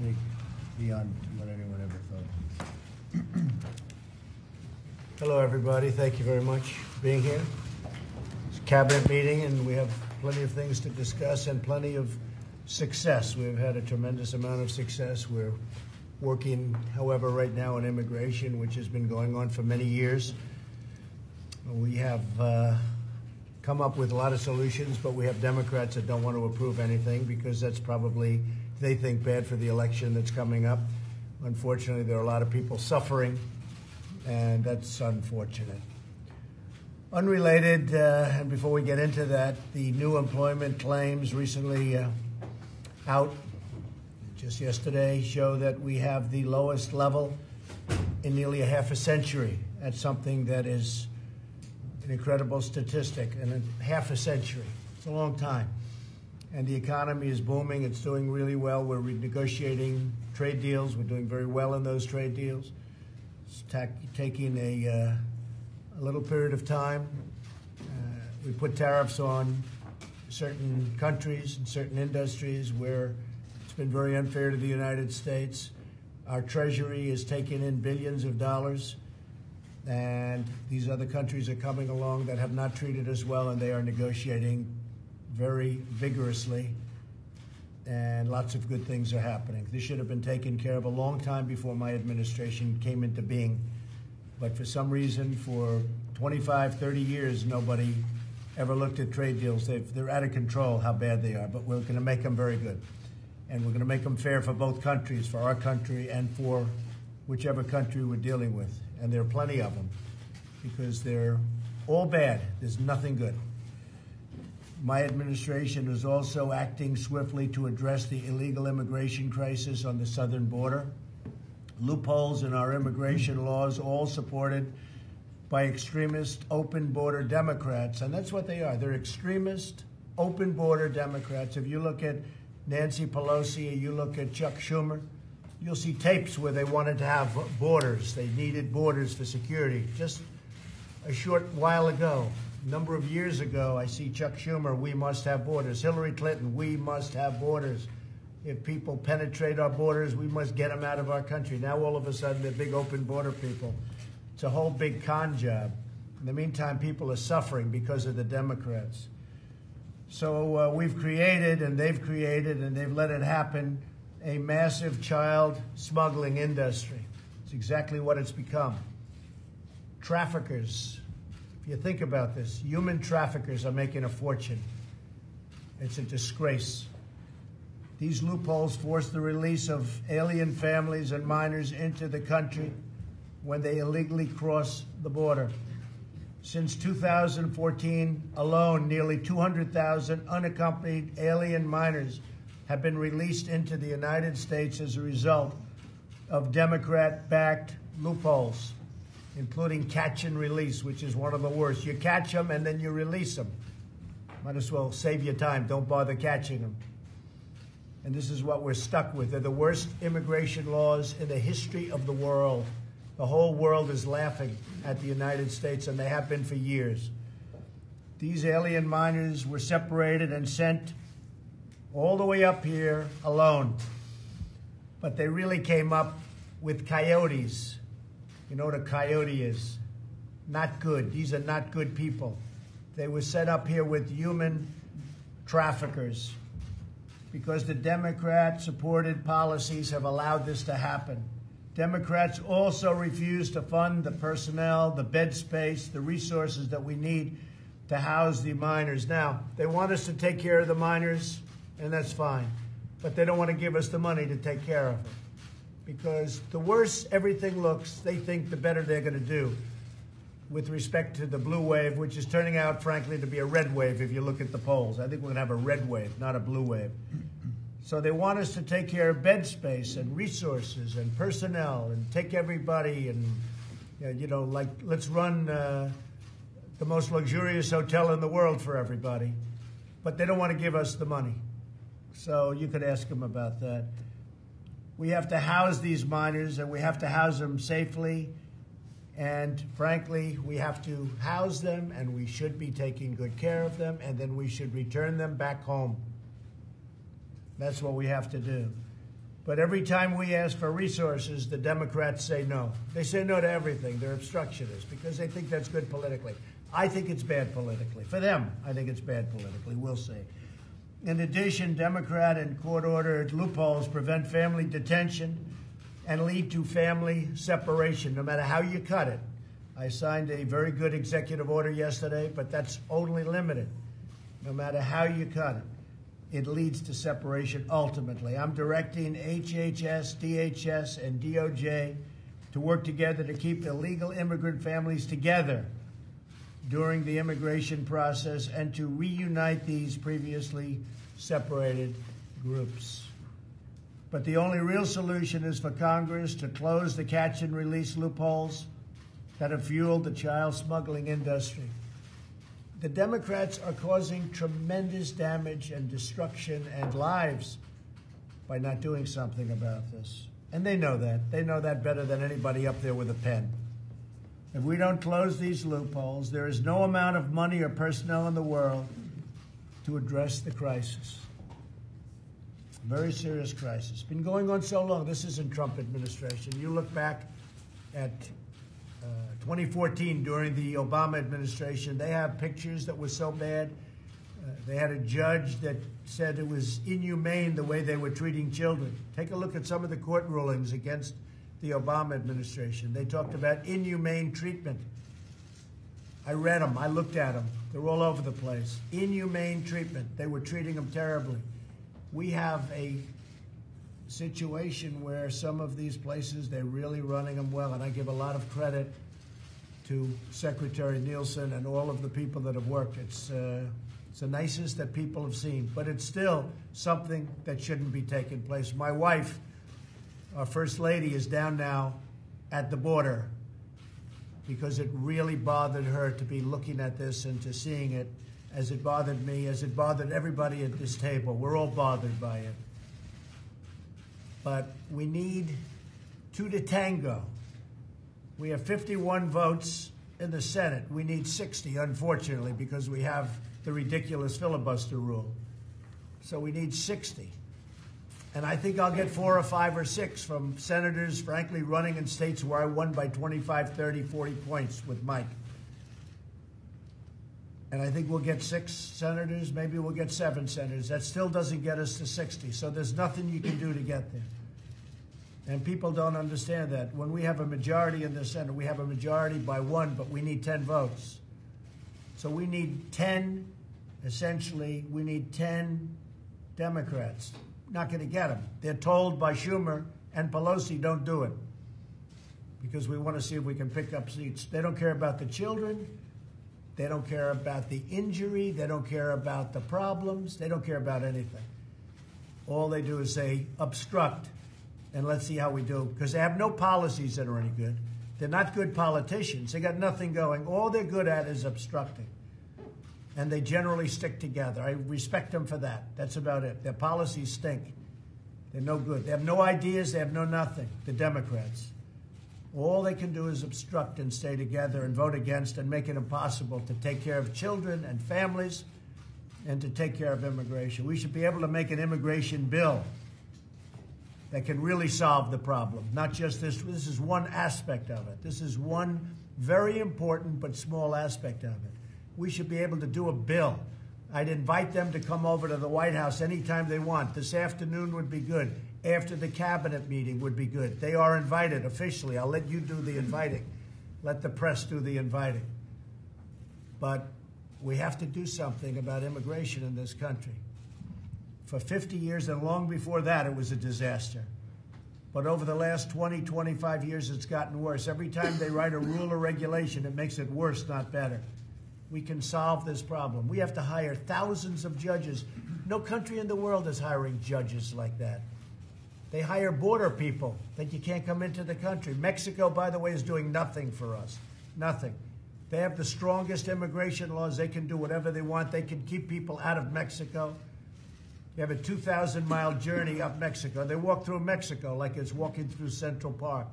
big beyond what anyone ever thought. Hello, everybody. Thank you very much for being here. It's a cabinet meeting, and we have plenty of things to discuss and plenty of success. We've had a tremendous amount of success. We're working, however, right now on immigration, which has been going on for many years. We have come up with a lot of solutions, but we have Democrats that don't want to approve anything because that's probably, they think, bad for the election that's coming up. Unfortunately, there are a lot of people suffering, and that's unfortunate. Unrelated, and before we get into that, the new employment claims recently out just yesterday show that we have the lowest level in nearly a half a century. That's something that is an incredible statistic in a half a century. It's a long time. And the economy is booming. It's doing really well. We're renegotiating trade deals. We're doing very well in those trade deals. It's taking a little period of time. We put tariffs on certain countries and certain industries where it's been very unfair to the United States. Our Treasury is taking in billions of dollars. And these other countries are coming along that have not treated us well, and they are negotiating very vigorously. And lots of good things are happening. This should have been taken care of a long time before my administration came into being. But for some reason, for 25, 30 years, nobody ever looked at trade deals. They're out of control how bad they are, but we're going to make them very good. And we're going to make them fair for both countries, for our country and for whichever country we're dealing with. And there are plenty of them because they're all bad. There's nothing good. My administration is also acting swiftly to address the illegal immigration crisis on the southern border. Loopholes in our immigration laws, all supported by extremist open border Democrats. And that's what they are. They're extremist open border Democrats. If you look at Nancy Pelosi, you look at Chuck Schumer, you'll see tapes where they wanted to have borders. They needed borders for security. Just a short while ago, a number of years ago, I see Chuck Schumer, we must have borders. Hillary Clinton, we must have borders. If people penetrate our borders, we must get them out of our country. Now, all of a sudden, they're big open border people. It's a whole big con job. In the meantime, people are suffering because of the Democrats. So we've created, and they've let it happen, a massive child smuggling industry. It's exactly what it's become. Traffickers, if you think about this, human traffickers are making a fortune. It's a disgrace. These loopholes force the release of alien families and minors into the country when they illegally cross the border. Since 2014 alone, nearly 200,000 unaccompanied alien minors have been released into the United States as a result of Democrat-backed loopholes, including catch and release, which is one of the worst. You catch them and then you release them. Might as well save your time. Don't bother catching them. And this is what we're stuck with. They're the worst immigration laws in the history of the world. The whole world is laughing at the United States, and they have been for years. These alien minors were separated and sent all the way up here alone. But they really came up with coyotes. You know what a coyote is? Not good. These are not good people. They were set up here with human traffickers because the Democrat-supported policies have allowed this to happen. Democrats also refuse to fund the personnel, the bed space, the resources that we need to house the minors. Now, they want us to take care of the minors, and that's fine. But they don't want to give us the money to take care of them. Because the worse everything looks, they think the better they're going to do with respect to the blue wave, which is turning out, frankly, to be a red wave if you look at the polls. I think we're going to have a red wave, not a blue wave. So they want us to take care of bed space and resources and personnel and take everybody and, you know, like, let's run the most luxurious hotel in the world for everybody. But they don't want to give us the money. So you could ask them about that. We have to house these minors, and we have to house them safely. And frankly, we have to house them, and we should be taking good care of them, and then we should return them back home. That's what we have to do. But every time we ask for resources, the Democrats say no. They say no to everything. They're obstructionists because they think that's good politically. I think it's bad politically. For them, I think it's bad politically. We'll see. In addition, Democrat and court-ordered loopholes prevent family detention and lead to family separation, no matter how you cut it. I signed a very good executive order yesterday, but that's only limited. No matter how you cut it, it leads to separation ultimately. I'm directing HHS, DHS, and DOJ to work together to keep illegal immigrant families together during the immigration process and to reunite these previously separated groups. But the only real solution is for Congress to close the catch and release loopholes that have fueled the child smuggling industry. The Democrats are causing tremendous damage and destruction and lives by not doing something about this. And they know that. They know that better than anybody up there with a pen. If we don't close these loopholes, there is no amount of money or personnel in the world to address the crisis. Very serious crisis. It's been going on so long. This isn't Trump administration. You look back at 2014 during the Obama administration, they have pictures that were so bad. They had a judge that said it was inhumane the way they were treating children. Take a look at some of the court rulings against the Obama administration. They talked about inhumane treatment. I read them. I looked at them. They're all over the place. Inhumane treatment. They were treating them terribly. We have a situation where some of these places, they're really running them well, and I give a lot of credit to Secretary Nielsen and all of the people that have worked. It's the nicest that people have seen, but it's still something that shouldn't be taking place. My wife, our First Lady, is down now at the border because it really bothered her to be looking at this and to seeing it as it bothered me, as it bothered everybody at this table. We're all bothered by it. But we need two to tango. We have 51 votes in the Senate. We need 60, unfortunately, because we have the ridiculous filibuster rule. So we need 60. And I think I'll get 4 or 5 or 6 from senators, frankly, running in states where I won by 25, 30, 40 points with Mike. And I think we'll get 6 senators, maybe we'll get 7 senators. That still doesn't get us to 60. So there's nothing you can do to get there. And people don't understand that. When we have a majority in the Senate, we have a majority by 1, but we need 10 votes. So we need 10, essentially, we need 10 Democrats. Not going to get them. They're told by Schumer and Pelosi, don't do it, because we want to see if we can pick up seats. They don't care about the children. They don't care about the injury. They don't care about the problems. They don't care about anything. All they do is say, obstruct, and let's see how we do, because they have no policies that are any good. They're not good politicians. They got nothing going. All they're good at is obstructing. And they generally stick together. I respect them for that. That's about it. Their policies stink. They're no good. They have no ideas. They have no nothing, the Democrats. All they can do is obstruct and stay together and vote against and make it impossible to take care of children and families and to take care of immigration. We should be able to make an immigration bill that can really solve the problem, not just this. This is one aspect of it. This is one very important but small aspect of it. We should be able to do a bill. I'd invite them to come over to the White House anytime they want. This afternoon would be good. After the cabinet meeting would be good. They are invited officially. I'll let you do the inviting. Let the press do the inviting. But we have to do something about immigration in this country. For 50 years and long before that, it was a disaster. But over the last 20, 25 years, it's gotten worse. Every time they write a rule or regulation, it makes it worse, not better. We can solve this problem. We have to hire thousands of judges. No country in the world is hiring judges like that. They hire border people that you can't come into the country. Mexico, by the way, is doing nothing for us. Nothing. They have the strongest immigration laws. They can do whatever they want. They can keep people out of Mexico. They have a 2,000-mile journey up Mexico. They walk through Mexico like it's walking through Central Park.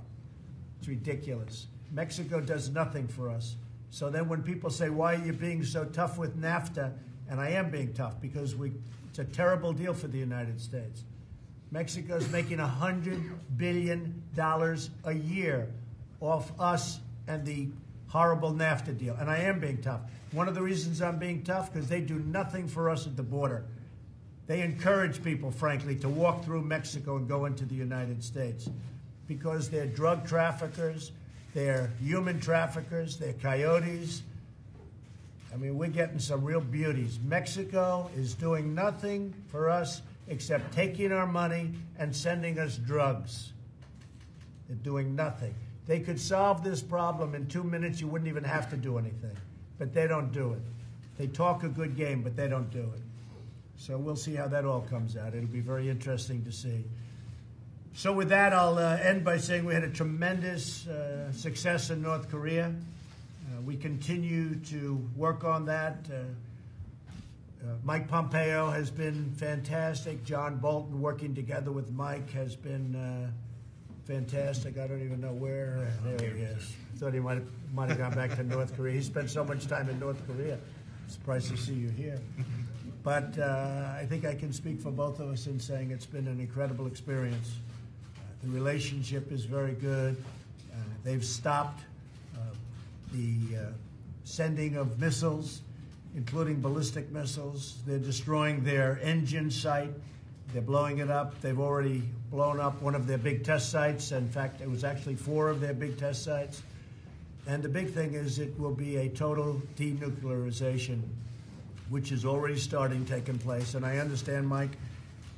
It's ridiculous. Mexico does nothing for us. So then when people say, why are you being so tough with NAFTA? And I am being tough because it's a terrible deal for the United States. Mexico's making $100 billion a year off us and the horrible NAFTA deal. And I am being tough. One of the reasons I'm being tough, because they do nothing for us at the border. They encourage people, frankly, to walk through Mexico and go into the United States because they're drug traffickers, they're human traffickers, they're coyotes. I mean, we're getting some real beauties. Mexico is doing nothing for us except taking our money and sending us drugs. They're doing nothing. They could solve this problem in 2 minutes. You wouldn't even have to do anything. But they don't do it. They talk a good game, but they don't do it. So we'll see how that all comes out. It'll be very interesting to see. So with that, I'll end by saying we had a tremendous success in North Korea. We continue to work on that. Mike Pompeo has been fantastic. John Bolton working together with Mike has been fantastic. I don't even know where. There he is. I thought he might have gone back to North Korea. He spent so much time in North Korea. Surprised to see you here. But I think I can speak for both of us in saying it's been an incredible experience. The relationship is very good. They've stopped the sending of missiles, including ballistic missiles. They're destroying their engine site. They're blowing it up. They've already blown up one of their big test sites. In fact, it was actually 4 of their big test sites. And the big thing is it will be a total denuclearization, which is already taking place. And I understand, Mike,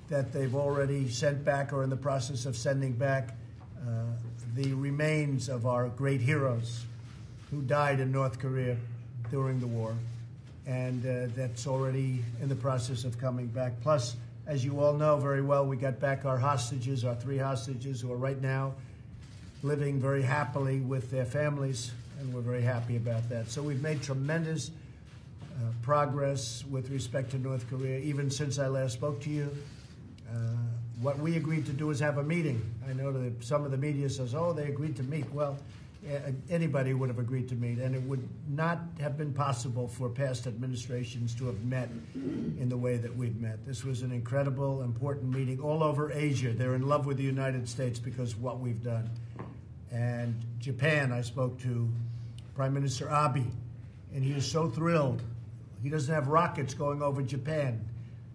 that they've already sent back or in the process of sending back the remains of our great heroes who died in North Korea during the war. And that's already in the process of coming back. Plus, as you all know very well, we got back our hostages, our 3 hostages who are right now living very happily with their families, and we're very happy about that. So we've made tremendous progress with respect to North Korea, even since I last spoke to you. What we agreed to do is have a meeting. I know that some of the media says, oh, they agreed to meet. Well, anybody would have agreed to meet, and it would not have been possible for past administrations to have met in the way that we've met. This was an incredible, important meeting all over Asia. They're in love with the United States because of what we've done. And Japan, I spoke to Prime Minister Abe, and he is so thrilled. He doesn't have rockets going over Japan.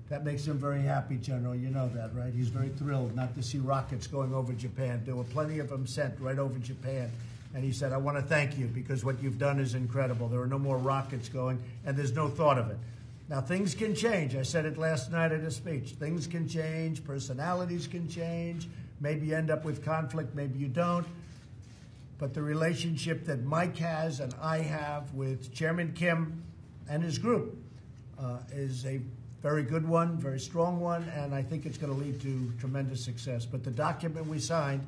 That makes him very happy, General. You know that, right? He's very thrilled not to see rockets going over Japan. There were plenty of them sent right over Japan. And he said, I want to thank you because what you've done is incredible. There are no more rockets going, and there's no thought of it. Now, things can change. I said it last night at a speech. Things can change. Personalities can change. Maybe you end up with conflict. Maybe you don't. But the relationship that Mike has and I have with Chairman Kim and his group is a very good one, very strong one, and I think it's going to lead to tremendous success. But the document we signed,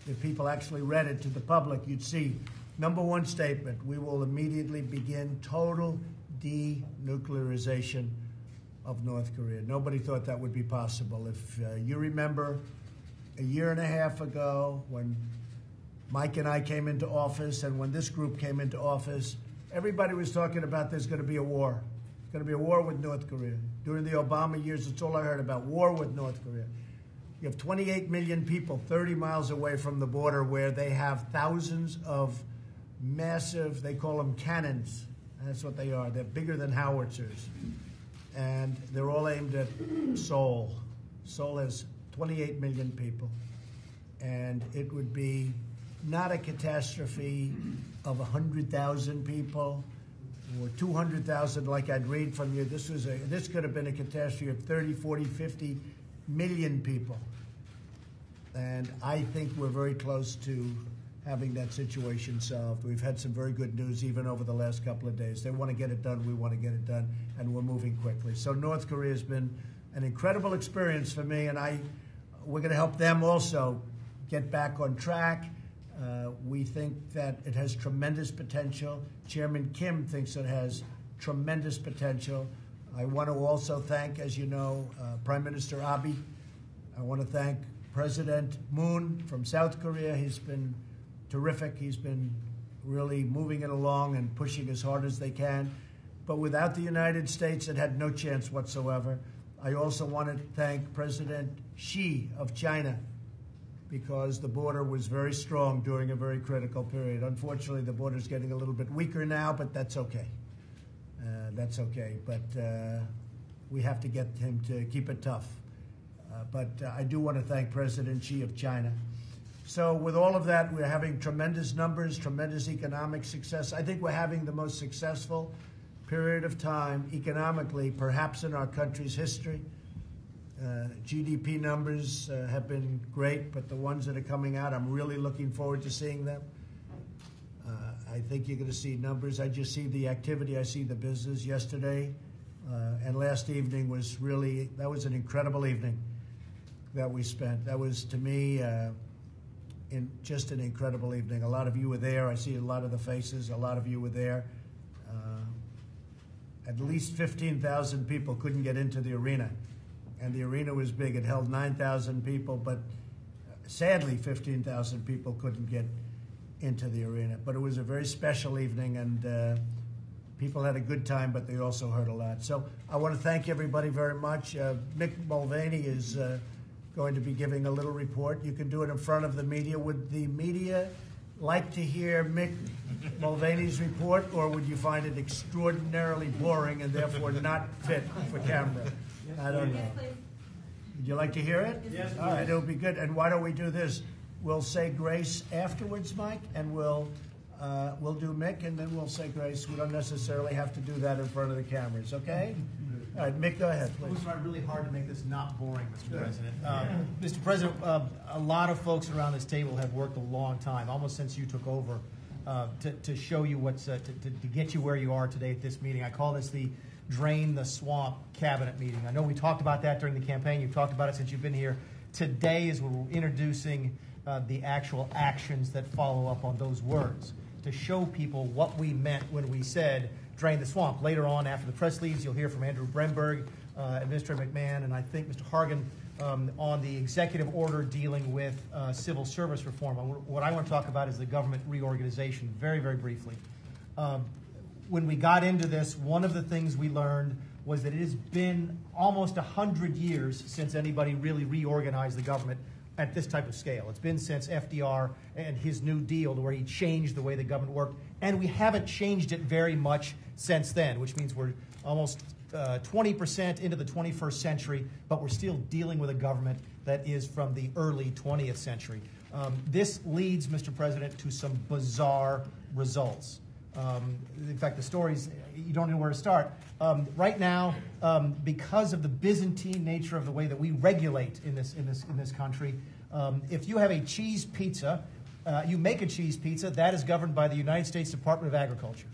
if people actually read it to the public, you'd see, number 1 statement, we will immediately begin total denuclearization of North Korea. Nobody thought that would be possible. If you remember a year and a half ago when Mike and I came into office and when this group came into office, everybody was talking about there's going to be a war. There's going to be a war with North Korea. During the Obama years, that's all I heard about, war with North Korea. You have 28 million people 30 miles away from the border where they have thousands of massive, they call them cannons. That's what they are. They're bigger than howitzers. And they're all aimed at Seoul. Seoul has 28 million people. And it would be not a catastrophe of 100,000 people or 200,000 like I'd read from you. This could have been a catastrophe of 30, 40, 50 million people. And I think we're very close to having that situation solved. We've had some very good news even over the last couple of days. They want to get it done, we want to get it done, and we're moving quickly. So North Korea has been an incredible experience for me, and we're going to help them also get back on track. We think that it has tremendous potential. Chairman Kim thinks it has tremendous potential. I want to also thank, as you know, Prime Minister Abe. I want to thank President Moon from South Korea. He's been terrific. He's been really moving it along and pushing as hard as they can. But without the United States, it had no chance whatsoever. I also want to thank President Xi of China, because the border was very strong during a very critical period. Unfortunately, the border is getting a little bit weaker now, but that's okay. That's okay. But we have to get him to keep it tough. But I do want to thank President Xi of China. So with all of that, we're having tremendous numbers, tremendous economic success. I think we're having the most successful period of time economically, perhaps in our country's history. GDP numbers have been great, but the ones that are coming out, I'm really looking forward to seeing them. I think you're going to see numbers. I just see the activity. I see the business yesterday. And last evening was really, that was an incredible evening that we spent. That was, to me, just an incredible evening. A lot of you were there. I see a lot of the faces. A lot of you were there. At least 15,000 people couldn't get into the arena. And the arena was big. It held 9,000 people, but sadly, 15,000 people couldn't get into the arena. But it was a very special evening, and people had a good time, but they also heard a lot. So I want to thank everybody very much. Mick Mulvaney is going to be giving a little report. You can do it in front of the media. Would the media like to hear Mick Mulvaney's report, or would you find it extraordinarily boring and therefore not fit for camera? I don't know. Would you like to hear it? Yes. All right, it'll be good. And why don't we do this? We'll say grace afterwards, Mike, and we'll do Mick, and then we'll say grace. We don't necessarily have to do that in front of the cameras, okay? All right, Mick, go ahead, please. We'll try really hard to make this not boring, Mr. President. Mr. President, a lot of folks around this table have worked a long time, almost since you took over, to show you what's to get you where you are today at this meeting. I call this the Drain the Swamp Cabinet meeting. I know we talked about that during the campaign. You've talked about it since you've been here. Today is when we're introducing the actual actions that follow up on those words, to show people what we meant when we said drain the swamp. Later on, after the press leaves, you'll hear from Andrew Bremberg, Administrator McMahon, and I think Mr. Hargan on the executive order dealing with civil service reform. What I want to talk about is the government reorganization, very, very briefly. When we got into this, one of the things we learned was that it has been almost 100 years since anybody really reorganized the government at this type of scale. It's been since FDR and his New Deal, to where he changed the way the government worked, and we haven't changed it very much since then, which means we're almost 20% into the 21st century, but we're still dealing with a government that is from the early 20th century. This leads, Mr. President, to some bizarre results. In fact, the stories, you don't know where to start. Right now, because of the Byzantine nature of the way that we regulate in this country, if you have a cheese pizza, you make a cheese pizza, that is governed by the United States Department of Agriculture.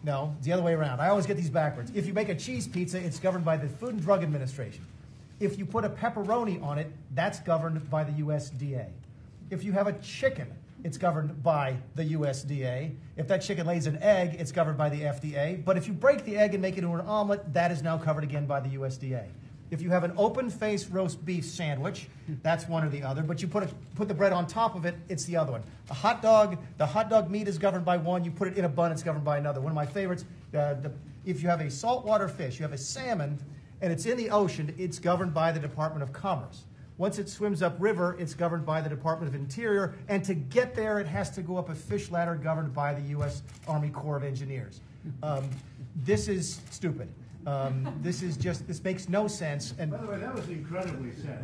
No, it's the other way around. I always get these backwards. If you make a cheese pizza, it's governed by the Food and Drug Administration. If you put a pepperoni on it, that's governed by the USDA. If you have a chicken, it's governed by the USDA. If that chicken lays an egg, it's governed by the FDA. But if you break the egg and make it into an omelet, that is now covered again by the USDA. If you have an open-faced roast beef sandwich, that's one or the other. But you put the bread on top of it, it's the other one. A hot dog, the hot dog meat is governed by one. You put it in a bun, it's governed by another. One of my favorites, if you have a saltwater fish, you have a salmon, and it's in the ocean, it's governed by the Department of Commerce. Once it swims upriver, it's governed by the Department of Interior, and to get there, it has to go up a fish ladder governed by the U.S. Army Corps of Engineers. This is stupid. This makes no sense. And by the way, that was incredibly said.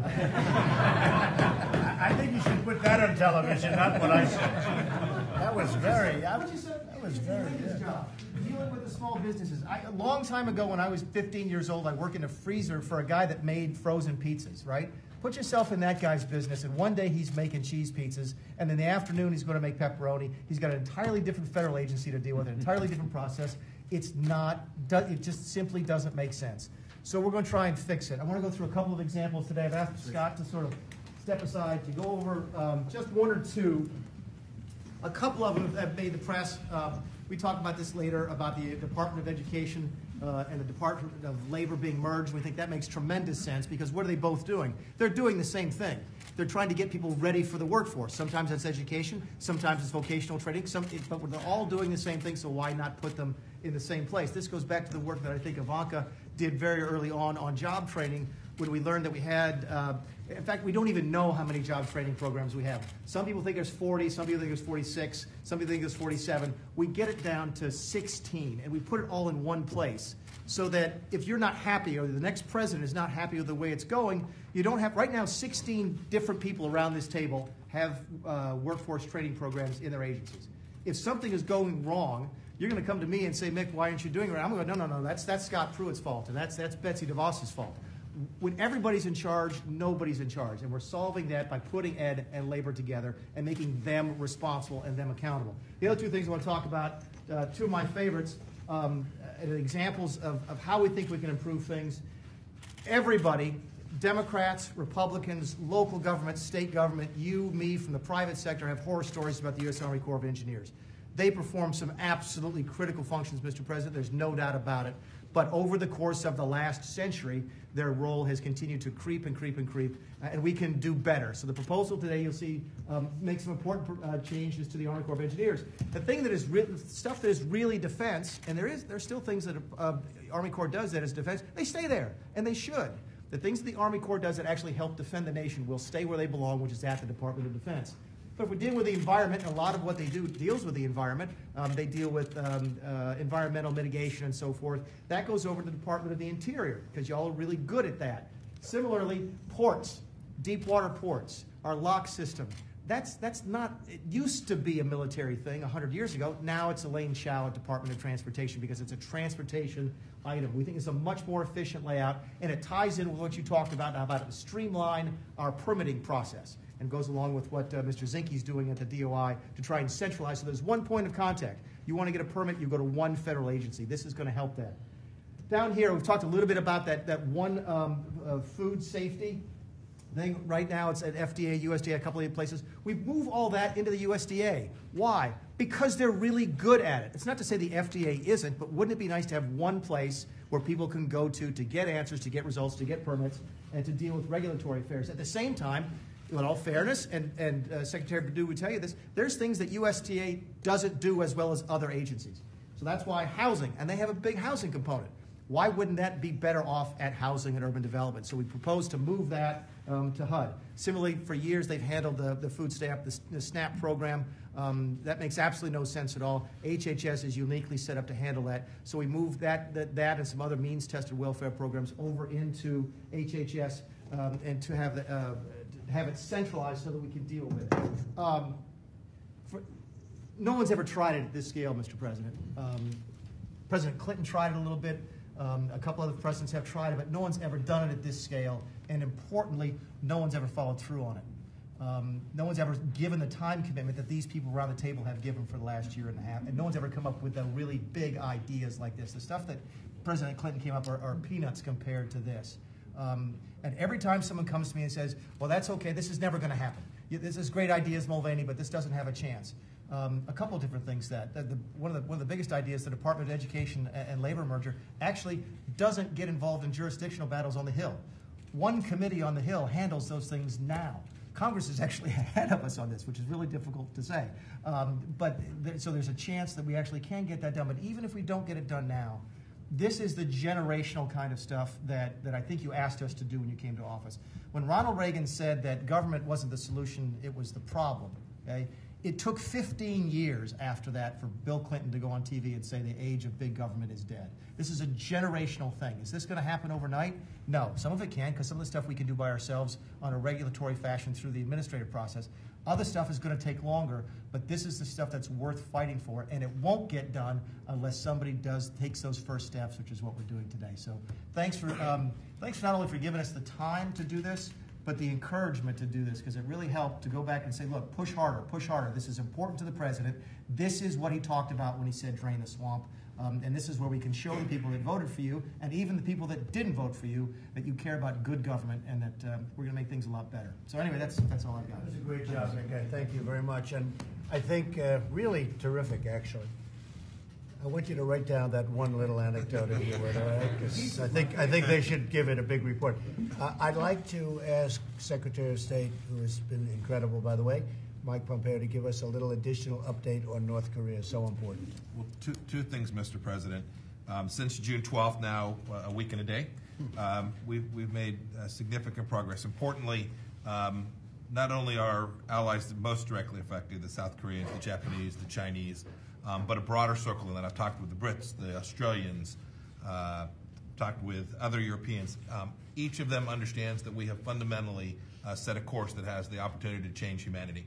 I think you should put that on television, not what I said. That was very good. Job. Dealing with the small businesses. A long time ago, when I was 15 years old, I worked in a freezer for a guy that made frozen pizzas, right? Put yourself in that guy's business, and one day he's making cheese pizzas, and in the afternoon he's going to make pepperoni. He's got an entirely different federal agency to deal with, an entirely different process. It just simply doesn't make sense. So we're going to try and fix it. I want to go through a couple of examples today. I've asked Scott to sort of step aside to go over just one or two. A couple of them have made the press. We talk about this later, about the Department of Education and the Department of Labor being merged. We think that makes tremendous sense, because what are they both doing? They're doing the same thing. They're trying to get people ready for the workforce. Sometimes it's education, sometimes it's vocational training, but they're all doing the same thing, so why not put them in the same place? This goes back to the work that I think Ivanka did very early on job training when we learned that we had, in fact, we don't even know how many job training programs we have. Some people think there's 40, some people think there's 46, some people think there's 47. We get it down to 16, and we put it all in one place so that if you're not happy or the next president is not happy with the way it's going, you don't have, right now, 16 different people around this table have workforce training programs in their agencies. If something is going wrong, you're going to come to me and say, Mick, why aren't you doing it? I'm going to go, no, that's Scott Pruitt's fault, and that's Betsy DeVos's fault. When everybody's in charge, nobody's in charge. And we're solving that by putting ed and labor together and making them responsible and them accountable. The other two things I want to talk about, two of my favorites, examples of how we think we can improve things. Everybody, Democrats, Republicans, local government, state government, you, me, from the private sector, have horror stories about the U.S. Army Corps of Engineers. They perform some absolutely critical functions, Mr. President. There's no doubt about it. But over the course of the last century, their role has continued to creep and creep and creep, and we can do better. So the proposal today, you'll see, makes some important changes to the Army Corps of Engineers. The thing that is stuff that is really defense, and there's still things that Army Corps does that is defense. They stay there, and they should. The things that the Army Corps does that actually help defend the nation will stay where they belong, which is at the Department of Defense. But if we deal with the environment, and a lot of what they do deals with the environment, they deal with environmental mitigation and so forth, that goes over to the Department of the Interior, because y'all are really good at that. Similarly, ports, deep water ports, our lock system. That's not, it used to be a military thing 100 years ago. Now it's Elaine Chao at Department of Transportation because it's a transportation item. We think it's a much more efficient layout, and it ties in with what you talked about streamline our permitting process, and goes along with what Mr. Zinke's doing at the DOI to try and centralize. So there's one point of contact. You want to get a permit, you go to one federal agency. This is going to help that. Down here, we've talked a little bit about that one food safety thing. Right now, it's at FDA, USDA, a couple of places. We move all that into the USDA. Why? Because they're really good at it. It's not to say the FDA isn't, but wouldn't it be nice to have one place where people can go to get answers, to get results, to get permits, and to deal with regulatory affairs. At the same time, in all fairness, and Secretary Perdue would tell you this, there's things that USDA doesn't do as well as other agencies. So that's why housing, and they have a big housing component. Why wouldn't that be better off at housing and urban development? So we propose to move that to HUD. Similarly, for years they've handled the food stamp, the SNAP program. That makes absolutely no sense at all. HHS is uniquely set up to handle that. So we moved that and some other means-tested welfare programs over into HHS and to have it centralized so that we can deal with it. No one's ever tried it at this scale, Mr. President. President Clinton tried it a little bit. A couple other presidents have tried it, but no one's ever done it at this scale. And importantly, no one's ever followed through on it. No one's ever given the time commitment that these people around the table have given for the last year and a half. And no one's ever come up with the really big ideas like this. The stuff that President Clinton came up are peanuts compared to this. And every time someone comes to me and says, well, that's okay, this is never going to happen. This is great ideas, Mulvaney, but this doesn't have a chance. A couple of different things one of the biggest ideas, the Department of Education and Labor merger actually doesn't get involved in jurisdictional battles on the Hill. One committee on the Hill handles those things now. Congress is actually ahead of us on this, which is really difficult to say. So there's a chance that we actually can get that done. But even if we don't get it done now, this is the generational kind of stuff that I think you asked us to do when you came to office. When Ronald Reagan said that government wasn't the solution, it was the problem, okay? It took 15 years after that for Bill Clinton to go on TV and say the age of big government is dead. This is a generational thing. Is this going to happen overnight? No. Some of it can, because some of the stuff we can do by ourselves on a regulatory fashion through the administrative process. Other stuff is going to take longer, but this is the stuff that's worth fighting for, and it won't get done unless somebody takes those first steps, which is what we're doing today. So thanks for not only for giving us the time to do this, but the encouragement to do this, because it really helped to go back and say, look, push harder, push harder. This is important to the president. This is what he talked about when he said drain the swamp. And this is where we can show the people that voted for you, and even the people that didn't vote for you, that you care about good government and that we're going to make things a lot better. So anyway, that's all I've got. That was a great job, Nick. Thank you very much. And I think really terrific, actually. I want you to write down that one little anecdote if you would, all right? Because I think they should give it a big report. I'd like to ask Secretary of State, who has been incredible, by the way, Mike Pompeo, to give us a little additional update on North Korea. So important. Well, two things, Mr. President. Since June 12th now, a week and a day, we've made significant progress. Importantly, not only are allies most directly affected, the South Koreans, the Japanese, the Chinese, but a broader circle than that. I've talked with the Brits, the Australians, talked with other Europeans. Each of them understands that we have fundamentally set a course that has the opportunity to change humanity.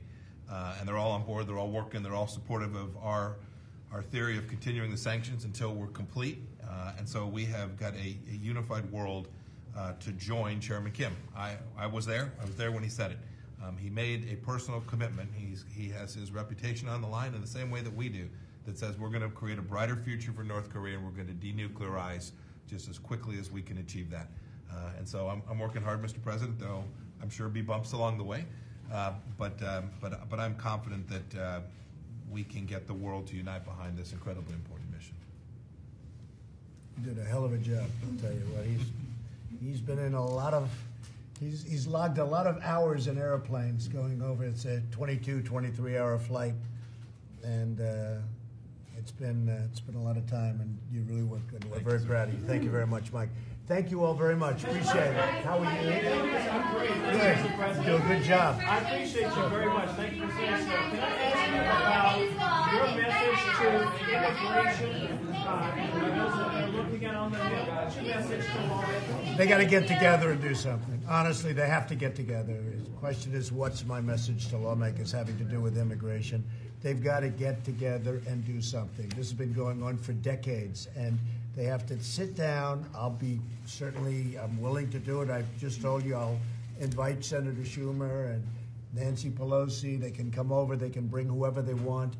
And they're all on board, they're all working, they're all supportive of our theory of continuing the sanctions until we're complete. And so we have got a unified world to join Chairman Kim. I was there when he said it. He made a personal commitment. He has his reputation on the line in the same way that we do, that says we're going to create a brighter future for North Korea and we're going to denuclearize just as quickly as we can achieve that. And so I'm working hard, Mr. President, though I'm sure there'll be bumps along the way. But I'm confident that we can get the world to unite behind this incredibly important mission. You did a hell of a job, I'll tell you what. He's been in a lot of, he's logged a lot of hours in airplanes going over. It's a 22, 23-hour flight, and it's been a lot of time, and you really worked good. We're very proud of you. Thank you very much, Mike. Thank you all very much. Appreciate it. How are you? I'm great. Good. Do a good job. I appreciate you very much. Thank you for saying so. Can I ask you about your message to immigration and those that are looking at on the Hill? What's your message to lawmakers? They got to get together and do something. Honestly, they have to get together. The question is, what's my message to lawmakers having to do with immigration? They've got to get together and do something. This has been going on for decades, and they have to sit down. I'm willing to do it. I've just told you I'll invite Senator Schumer and Nancy Pelosi. They can come over. They can bring whoever they want.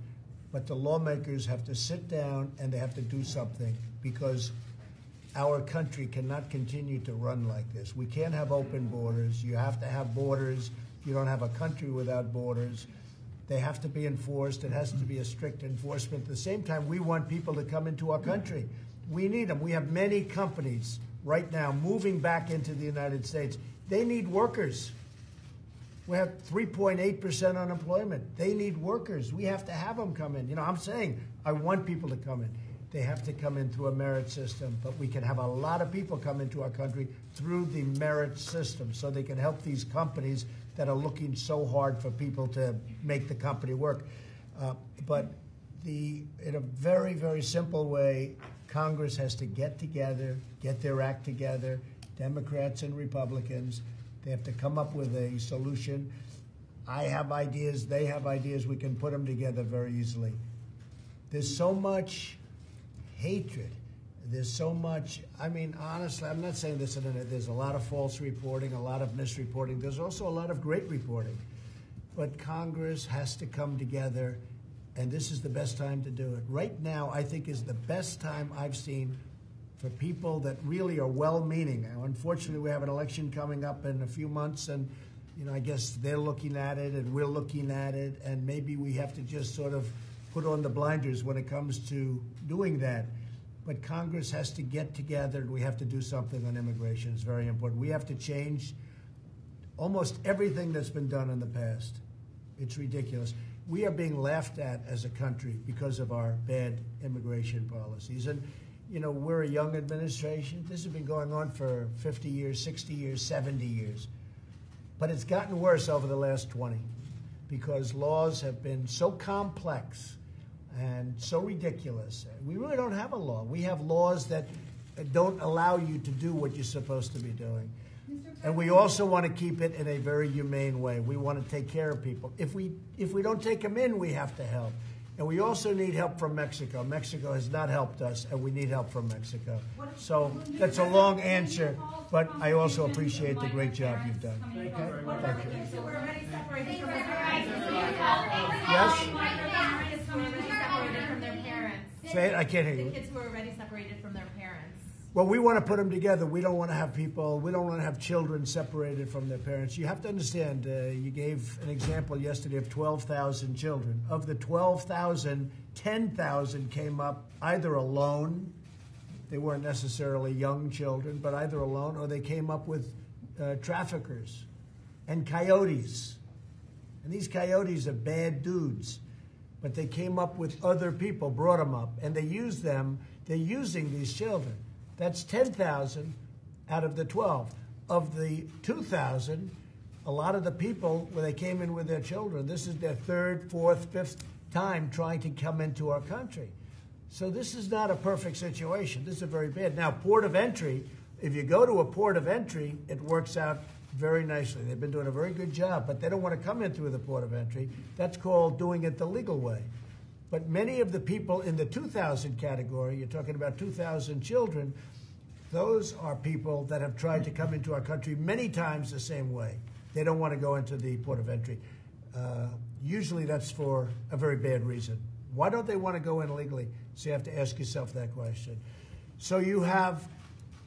But the lawmakers have to sit down and they have to do something, because our country cannot continue to run like this. We can't have open borders. You have to have borders. You don't have a country without borders. They have to be enforced. It has to be a strict enforcement. At the same time, we want people to come into our country. We need them. We have many companies right now moving back into the United States. They need workers. We have 3.8% unemployment. They need workers. We have to have them come in. You know, I'm saying I want people to come in. They have to come in through a merit system, but we can have a lot of people come into our country through the merit system, so they can help these companies that are looking so hard for people to make the company work. But in a very, very simple way, Congress has to get together, get their act together, Democrats and Republicans. They have to come up with a solution. I have ideas, they have ideas, we can put them together very easily. There's so much hatred. There's so much, I mean, honestly, I'm not saying this, there's a lot of false reporting, a lot of misreporting. There's also a lot of great reporting. But Congress has to come together, and this is the best time to do it. Right now, I think, is the best time I've seen for people that really are well-meaning. Now, unfortunately, we have an election coming up in a few months, and I guess they're looking at it and we're looking at it, and maybe we have to just sort of put on the blinders when it comes to doing that. But Congress has to get together, and we have to do something on immigration. It's very important. We have to change almost everything that's been done in the past. It's ridiculous. We are being laughed at as a country because of our bad immigration policies. And, we're a young administration. This has been going on for 50 years, 60 years, 70 years. But it's gotten worse over the last 20, because laws have been so complex and so ridiculous. We really don't have a law. We have laws that don't allow you to do what you're supposed to be doing. And we also want to keep it in a very humane way. We want to take care of people. If we don't take them in, we have to help. And we also need help from Mexico. Mexico has not helped us, and we need help from Mexico. So that's a long answer, but I also appreciate the great job you've done. Okay? Thank you. Yes? Say it, I can't hear you. The kids who are already separated from their parents. Well, we want to put them together. We don't want to have we don't want to have children separated from their parents. You have to understand, you gave an example yesterday of 12,000 children. Of the 12,000, 10,000 came up either alone. They weren't necessarily young children, but either alone, or they came up with traffickers and coyotes. And these coyotes are bad dudes. but they came up with other people, brought them up, and they used them. They're using these children. That's 10,000 out of the 12. Of the 2,000, a lot of the people, when they came in with their children, this is their third, fourth, fifth time trying to come into our country. So this is not a perfect situation. This is very bad. Now, port of entry, if you go to a port of entry, it works out very nicely. They've been doing a very good job, but they don't want to come in through the port of entry. That's called doing it the legal way. But many of the people in the 2,000 category, you're talking about 2,000 children, those are people that have tried to come into our country many times the same way. They don't want to go into the port of entry. Usually that's for a very bad reason. Why don't they want to go in illegally? So you have to ask yourself that question. So you have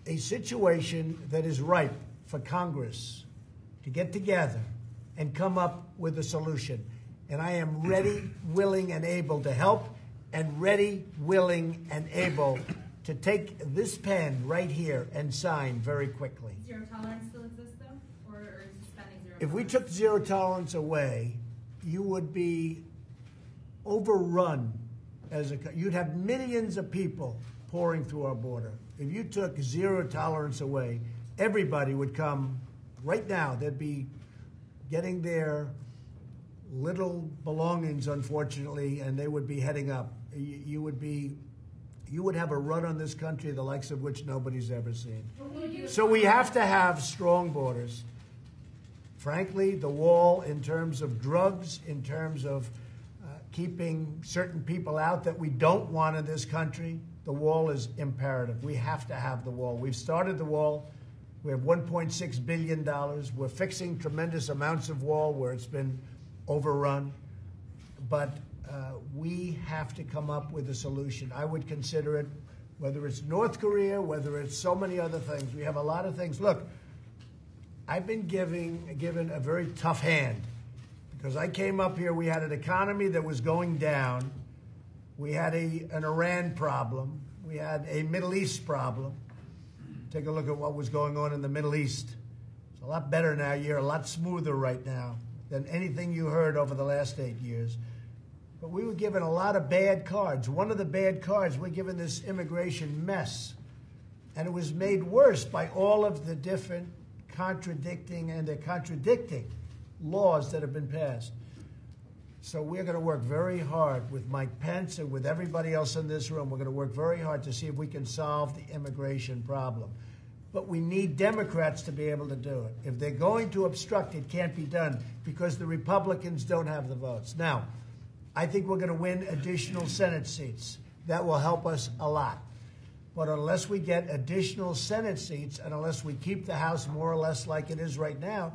a situation that is ripe for Congress to get together and come up with a solution. And I am ready, willing, and able to help, and ready, willing, and able to take this pen right here and sign very quickly. Zero tolerance still exists, though? Or is suspending zero If we tolerance? took zero tolerance away, you would be overrun you'd have millions of people pouring through our border. If you took zero tolerance away, everybody would come right now. They'd be getting their little belongings, unfortunately, and they would be heading up. You would have a run on this country the likes of which nobody's ever seen. So we have to have strong borders. Frankly, the wall in terms of drugs, in terms of keeping certain people out that we don't want in this country, the wall is imperative. We have to have the wall. We've started the wall. We have $1.6 billion. We're fixing tremendous amounts of wall where it's been overrun. But we have to come up with a solution. I would consider it, whether it's North Korea, whether it's so many other things. We have a lot of things. Look, I've been given a very tough hand. Because I came up here, we had an economy that was going down. We had an Iran problem. We had a Middle East problem. Take a look at what was going on in the Middle East. It's a lot better now. You're a lot smoother right now than anything you heard over the last 8 years. But we were given a lot of bad cards. One of the bad cards, we're given this immigration mess. And it was made worse by all of the different contradicting laws that have been passed. So we're going to work very hard with Mike Pence and with everybody else in this room. We're going to work very hard to see if we can solve the immigration problem. But we need Democrats to be able to do it. If they're going to obstruct, it can't be done because the Republicans don't have the votes. Now, I think we're going to win additional Senate seats. That will help us a lot. But unless we get additional Senate seats and unless we keep the House more or less like it is right now,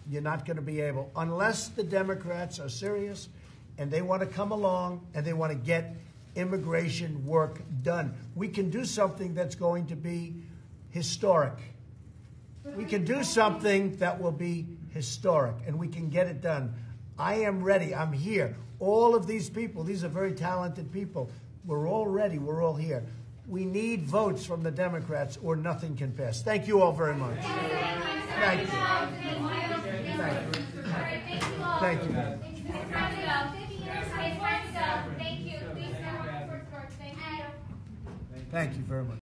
you're not going to be able, unless the Democrats are serious and they want to come along and they want to get immigration work done. We can do something that's going to be historic. We can do something that will be historic, and we can get it done. I am ready. I'm here. All of these people, these are very talented people. We're all ready. We're all here. We need votes from the Democrats or nothing can pass. Thank you all very much. Thank you. Thank you. Thank you. Thank you very much.